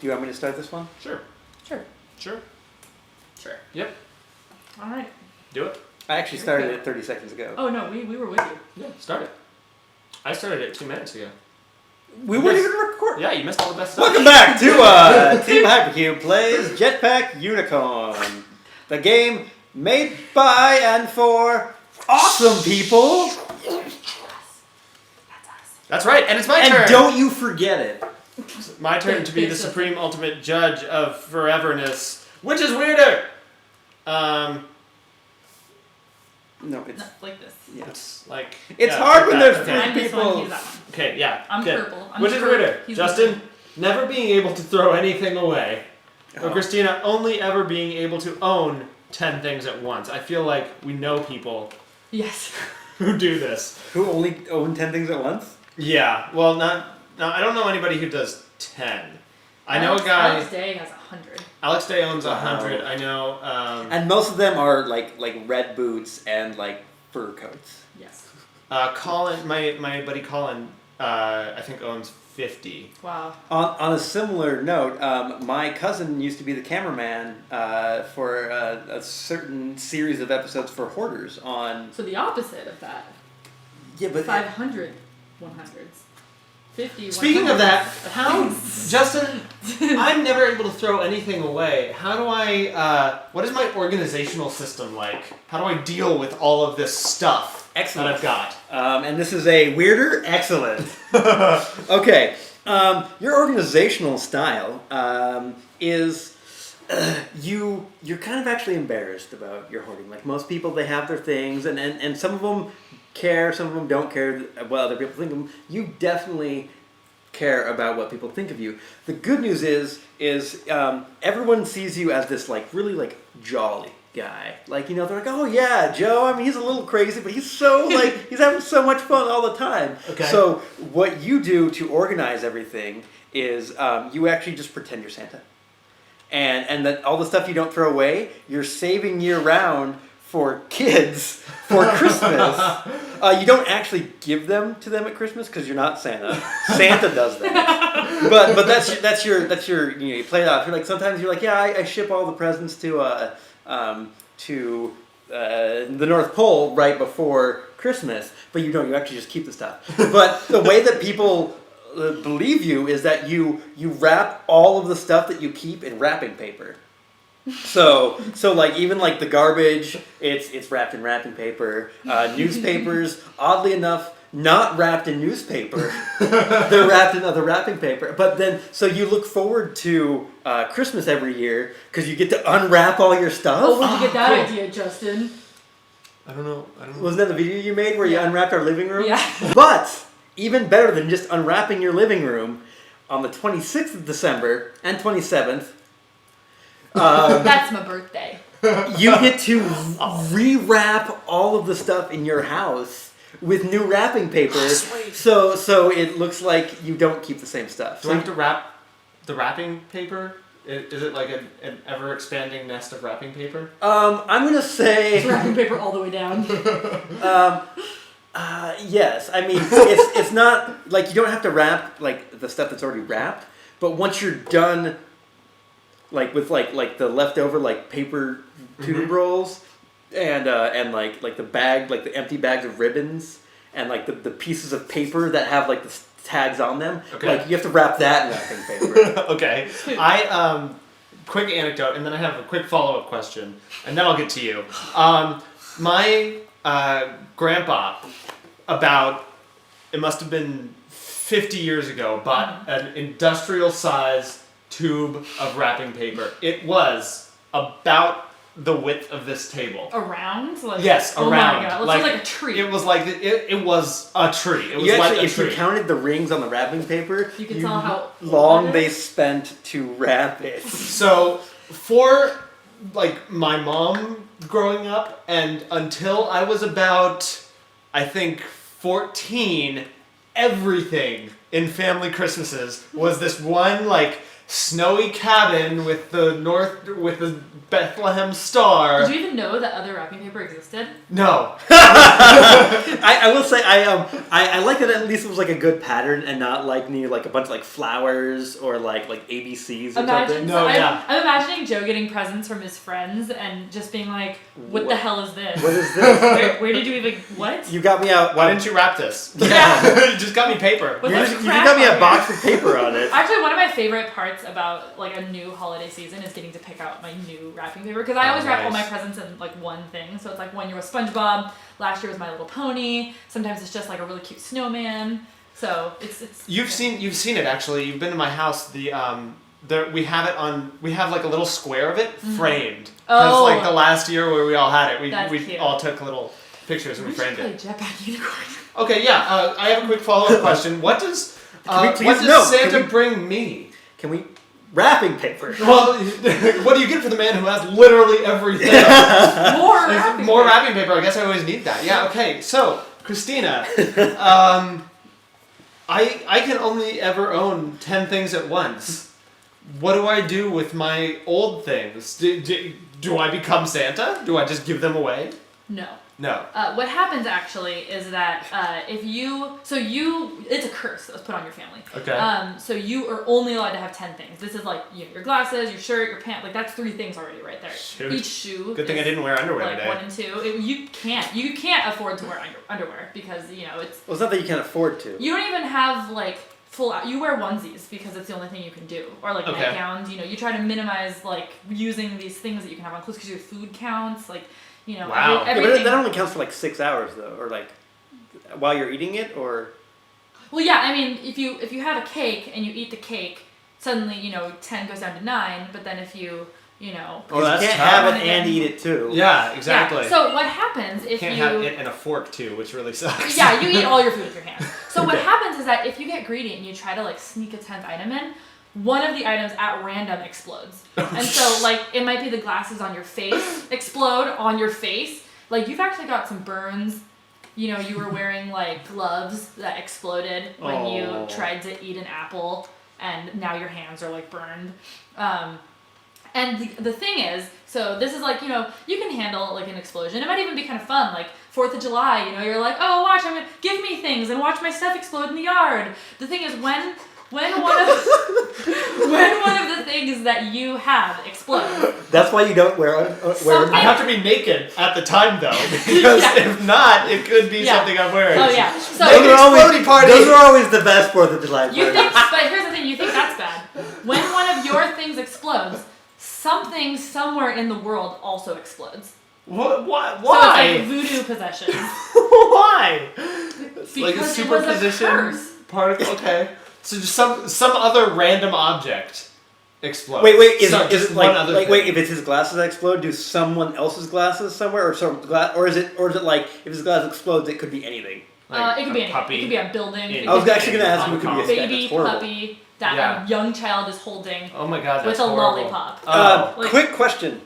you want me to start this one? Sure. Yep. All right. Do it. I actually started it 30 seconds ago. Oh no, we were with you. Yeah, start it. I started it 2 minutes ago. We weren't even recording. Yeah, you missed all the best stuff. Welcome back to Team Hypercube Plays Jetpack Unicorn. The game made by and for awesome people. That's right, and it's my turn. And don't you forget it. My turn to be the supreme ultimate judge of foreverness. Which is weirder? No, it's Not like this. yeah. It's like... It's yeah, hard when that. there's Okay. I'm this one, people. he's that one. Okay, yeah. I'm good. purple. I'm Which is purple. weirder? He's Justin, never being able to throw anything away. Or Oh. Kristina, only ever being able to own 10 things at once. I feel like we know people Yes. who do this. Who only own 10 things at once? Yeah, well, no, I don't know anybody who does 10. I know a guy... Alex Day has 100. Alex Day owns Wow. 100. I know... And most of them are like red boots and like fur coats. Yes. Colin, my buddy Colin, I think owns 50. Wow. On a similar note, my cousin used to be the cameraman for a certain series of episodes for Hoarders on... So the opposite of that. Yeah, but... 500 100s. 50 Speaking of that, how... 100s. Justin, I'm never able to throw anything away. How do I... what is my organizational system like? How do I deal with all of this stuff Excellent. that I've got? And this is a weirder? Excellent. Okay. Your organizational style is... you're kind of actually embarrassed about your hoarding. Like most people, they have their things, and some of them care, some of them don't care what other people think of them. You definitely care about what people think of you. The good news is everyone sees you as this like really like jolly guy. Like, you know, they're like, oh yeah, Joe, I mean, he's a little crazy, but he's so like, he's having so much fun all the time. Okay. So what you do to organize everything is you actually just pretend you're Santa. And that all the stuff you don't throw away, you're saving year round for kids for Christmas. You don't actually give them to them at Christmas because you're not Santa. Santa does that. But that's your you know, you play it off. You're like, sometimes you're like, yeah, I ship all the presents to the North Pole right before Christmas, but you don't. You actually just keep the stuff. But the way that people believe you is that you wrap all of the stuff that you keep in wrapping paper. So like even like the garbage, it's wrapped in wrapping paper. Newspapers, oddly enough, not wrapped in newspaper. They're wrapped in other wrapping paper. But then, so you look forward to Christmas every year because you get to unwrap all your stuff. Oh, where'd you get that cool. idea, Justin? I don't know. Wasn't that the video you made where you unwrapped our living room? Yeah. But even better than just unwrapping your living room, on the 26th of December and 27th, That's my birthday. you get to rewrap all of the stuff in your house with new wrapping paper. Sweet. So it looks like you don't keep the same stuff. Do I have to wrap the wrapping paper? Is it like an ever-expanding nest of wrapping paper? I'm gonna say It's wrapping paper all the way down. yes. I mean, it's not like you don't have to wrap like the stuff that's already wrapped, but once you're done, like with like the leftover like paper tube rolls, and like the bag, like the empty bags of ribbons, and like the pieces of paper that have like the tags on them, Okay. like you have to wrap that in wrapping paper. Okay. I quick anecdote, and then I have a quick follow-up question, and then I'll get to you. My grandpa, it must have been 50 years ago, bought an industrial-size tube of wrapping paper. It was about the width of this table. Around? Like, Yes, oh around. my god, looks like a tree. It was like it was a tree. It was You like actually, a if tree. you counted the rings on the wrapping paper, You can tell how long old it they is. spent to wrap it. So for like my mom growing up and until I was about, I think 14, everything in family Christmases was this one like snowy cabin with the Bethlehem star. Did you even know that other wrapping paper existed? No. I will say I like that at least it was like a good pattern and not like near like a bunch of like flowers or like ABCs or something. No, yeah. I'm imagining Joe getting presents from his friends and just being like, "What the hell is this? What is this? Where did you even what?" You got me out. Why didn't you wrap this? Yeah. You just got me paper. With You this just crap got me on a it. box with paper on it. Actually, one of my favorite parts about like a new holiday season is getting to pick out my new wrapping paper because I always wrap all my presents in like one thing. So it's like one year was SpongeBob, last year was My Little Pony. Sometimes it's just like a really cute snowman. So it's. You've seen it actually. You've been to my house. We have like a little square of it framed. Oh. Like the last year where we all had it, That's we cute. all took little pictures and we framed play it. Jetpack Unicorn. Okay, yeah. I have a quick follow-up question. What does Santa bring me? Can we wrapping paper? Well, what do you get for the man who has literally everything? More wrapping paper. I guess I always need that. Yeah. Okay. So, Kristina, I can only ever own 10 things at once. What do I do with my old things? Do I become Santa? Do I just give them away? No. No. What happens actually is that it's a curse that was put on your family. Okay. So you are only allowed to have 10 things. This is like your glasses, your shirt, your pants. Like that's 3 things already right there. Shoot. Each shoe. Good thing is I didn't wear underwear like today. 1 and 2. You can't afford to wear underwear because it's. Well, it's not that you can't afford to. You don't even have like full. You wear onesies because it's the only thing you can do, or like Okay. nightgowns. You try to minimize like using these things that you can have on clothes because your food counts. Like. Wow. Yeah, Everything. but that only counts for like 6 hours though, or like while you're eating it, or. Well, yeah. I mean, if you have a cake and you eat the cake, suddenly 10 goes down to 9. But then if you Oh, that's you can't tough. have it and eat it too. Yeah, exactly. Yeah. So what happens if Can't you have it and a fork too, which really sucks. Yeah, you eat all your food with your hands. So what Okay. happens is that if you get greedy and you try to like sneak a 10th item in, one of the items at random explodes. And so like it might be the glasses on your face explode on your face. Like you've actually got some burns. You were wearing like gloves that exploded when you tried to eat an apple and now your hands are like burned. And the thing is, so this is like, you can handle like an explosion. It might even be kind of fun, like 4th of July, you're like, oh, watch, give me things and watch my stuff explode in the yard. The thing is, when one of the things that you have explodes. That's why you don't wear. I have to be naked at the time though, because if not, it could be something I'm wearing. Oh yeah. So Those are always the best 4th of July parties. but here's the thing, you think that's bad. When one of your things explodes, something somewhere in the world also explodes. What? Why? So it's like voodoo possession. Why? It's like a Because it was a superposition curse. particle. Okay. So just some other random object explodes. Wait, is So it just like, one other thing. wait, if it's his glasses that explode, do someone else's glasses somewhere, or is it like if his glass explodes, it could be anything? Like It could a be anything. puppy. It could be a building. It I was could be actually going to ask you, it could be a sketch. baby That's horrible. puppy that Yeah. a young child is holding Oh my god, that's with a horrible. lollipop. Oh. Like- Quick question: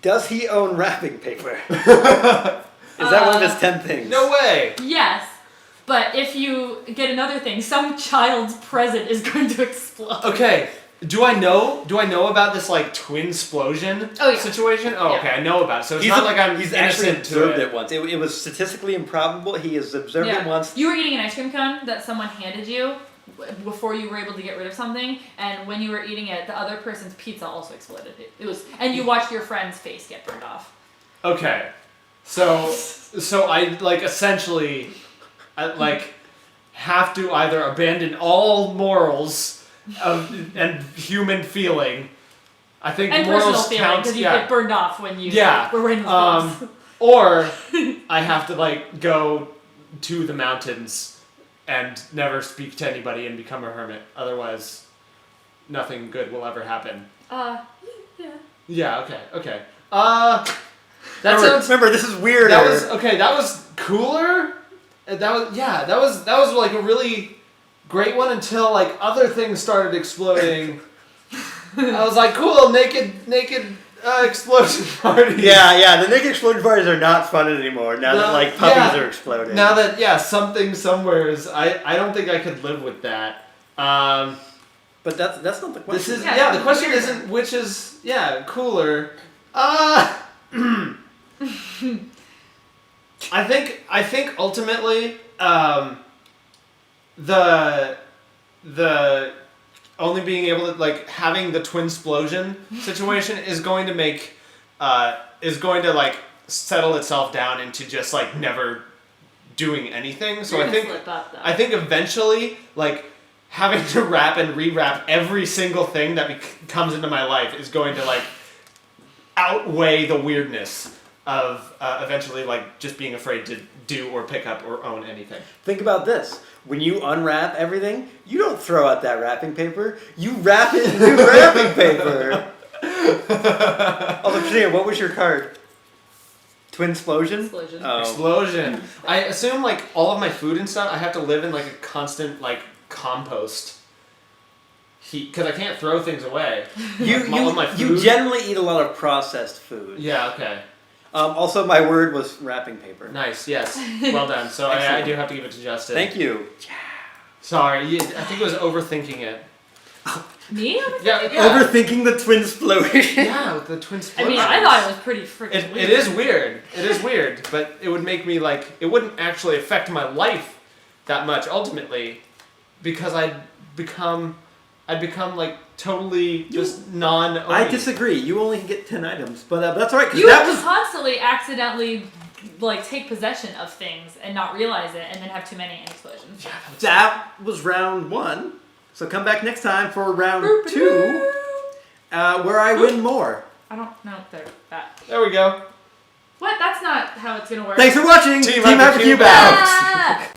does he own wrapping paper? Is that one of his 10 things? No way. Yes, but if you get another thing, some child's present is going to explode. Okay. Do I know about this like twin explosion situation? Oh, Yeah. okay, I know about it. So it's not like I'm He's actually innocent to observed it. it once. It was statistically improbable. He has observed it once. You were eating an ice cream cone that someone handed you before you were able to get rid of something, and when you were eating it, the other person's pizza also exploded. It was, and you watched your friend's face get burned off. Okay. So I like essentially have to either abandon all morals and human feeling. I think And personal morals feeling, count. because you get burned off when you were wearing those gloves. Or I have to like go to the mountains and never speak to anybody and become a hermit. Otherwise, nothing good will ever happen. Yeah. Yeah. Okay. That sounds. Remember, this is weird. That was okay. That was cooler. That was like a really great one until like other things started exploding. I was like, cool, naked explosion party. Yeah. The naked explosion parties are not fun anymore. Now that like puppies are exploding. Now that something somewhere is. I don't think I could live with that. But that's not the question. This is Yeah, the question weirder. isn't which is cooler. I think ultimately the only being able to like having the twin explosion situation is going to make like settle itself down into just like never doing anything. So You're I gonna think slip up, though. I think eventually like having to wrap and rewrap every single thing that comes into my life is going to like outweigh the weirdness of eventually like just being afraid to do or pick up or own anything. Think about this. When you unwrap everything, you don't throw out that wrapping paper. You wrap it in new wrapping paper. Oh, Kristina, what was your card? Twin explosion? Explosion. Oh. Explosion. I assume like all of my food and stuff, I have to live in like a constant like compost heat because I can't throw things away. All my You food. generally eat a lot of processed food. Yeah. Okay. Also, my word was wrapping paper. Nice. Yes. Well done. So I do have to give it to Justin. Thank you. Sorry. I think it was overthinking it. Me? Yeah. Overthinking the twin explosion. Yeah, with the twin I explosions. mean, I thought it was pretty freaking weird. It is weird. It is weird, but it would make me like it wouldn't actually affect my life that much ultimately, because I'd become like totally just non. I disagree. You only get 10 items, but that's all right. 'Cause You that was constantly accidentally like take possession of things and not realize it, and then have too many and explosions. that was round 1. So come back next time for round 2, where I win more. I don't know if they're that. There we go. What? That's not how it's gonna work. Thanks for watching. Team Team Hypercube Hypercube out. Ah!